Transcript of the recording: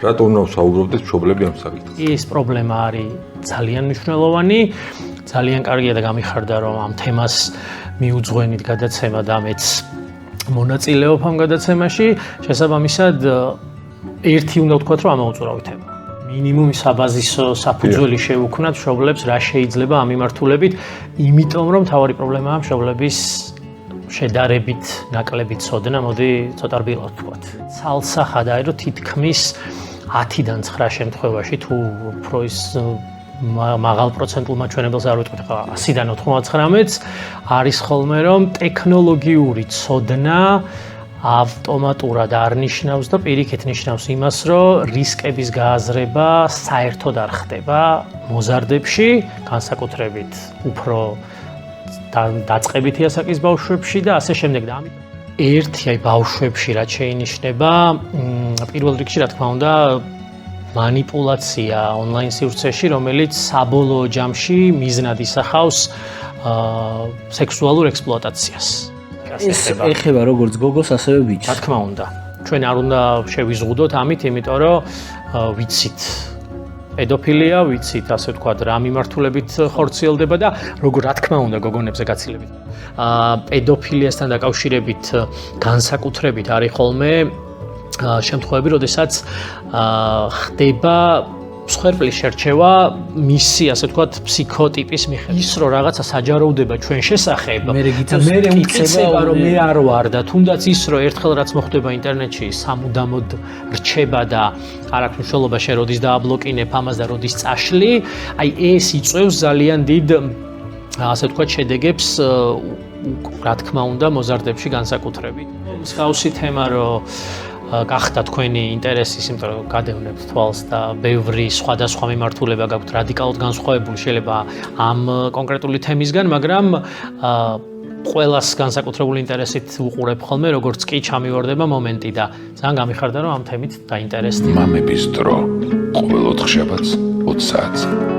რატო უნდა ვსაუბრობდეთ მშობლები ამ საკითხზე? ის პრობლემა არის ძალიან მნიშვნელოვანი, ძალიან კარგია და გამიხარდა რომ ამ თემას მიუძღვენით გადაცემა და მეც მონაწილეობ ამ გადაცემაში. შესაბამისად, ერთი უნდა ვთქვათ, რომ ამოუწურავი თემა. მინიმუმ საბაზისო საფუძველი შევუქმნათ მშობლებს, რა შეიძლება ამ მიმართულებით, იმიტომ რომ თავარი პრობლემაა მშობლების შედარებით ნაკლები ცოდნა, მოდი ცოტა რბილად ვთქვათ. ცალსახად არის რომ თითქმის 10-დან 9 შემთხვევაში თუ უფრო ის მაღალ პროცენტულ მაჩვენებელს არ ვიტყვით, ხა 100-დან 99-ს არის ხოლმე რომ ტექნოლოგიური ცოდნა ავტომატურად არ ნიშნავს და პირიქით ნიშნავს იმას, რომ რისკების გააზრება საერთოდ არ ხდება მოზარდებში, განსაკუთრებით უფრო დაწყებითი ასაკის ბავშვებში და ასე შემდეგ და ამიტომ ერთი ბავშვებში რაც შეინიშნება, პირველ რიგში რა თქმა უნდა მანიპულაცია ონლაინ სივრცეში, რომელიც საბოლოო ჯამში მიზნად ისახავს სექსუალურ ექსპლუატაციას. ეს ეხება როგორც გოგოს, ასევე ბიჭს. რა თქმა უნდა. ჩვენ არ უნდა შევიზღუდოთ ამით, იმიტომ რომ ვიცით პედოფილია, ვიცით, ასე ვთქვათ, რა მიმართულებით ხორციელდება და როგორ რა თქმა უნდა გოგონებზე გაცილებით. პედოფილიასთან დაკავშირებით განსაკუთრებით არის ხოლმე შემთხვევები, როდესაც ხდება მსხვერპლის შერჩევა მისი, ასე ვთქვათ, ფსიქოტიპის მიხედვით. ის რომ რაღაცა საჯაროვდება ჩვენ შესახებ, მე მტკიცება რომ მე არ ვარ და თუნდაც ის რომ ერთხელ რაც მოხდება ინტერნეტში, სამუდამოდ რჩება და არ აქვს მნიშვნელობა შენ როდის დააბლოკინებ ამას და როდის წაშლი, აი ეს იწვევს ძალიან დიდ, ასე ვთქვათ, შედეგებს, რა თქმა უნდა, მოზარდებში განსაკუთრებით. მსგავსი თემა რომ გახდა თქვენი ინტერესის, იმიტომ რომ გადევნებთ თვალს და ბევრი სხვადასხვა მიმართულება გაქვთ რადიკალურად განსხვავებული შეიძლება ამ კონკრეტული თემისგან, მაგრამ ყველას განსაკუთრებული ინტერესით უყურებ ხოლმე, როგორც კი ჩამივარდება მომენტი და ძალიან გამიხარდა რომ ამ თემით დაინტერესდი. მამების დრო ყოველ 4 შაბათს 20 საათზე.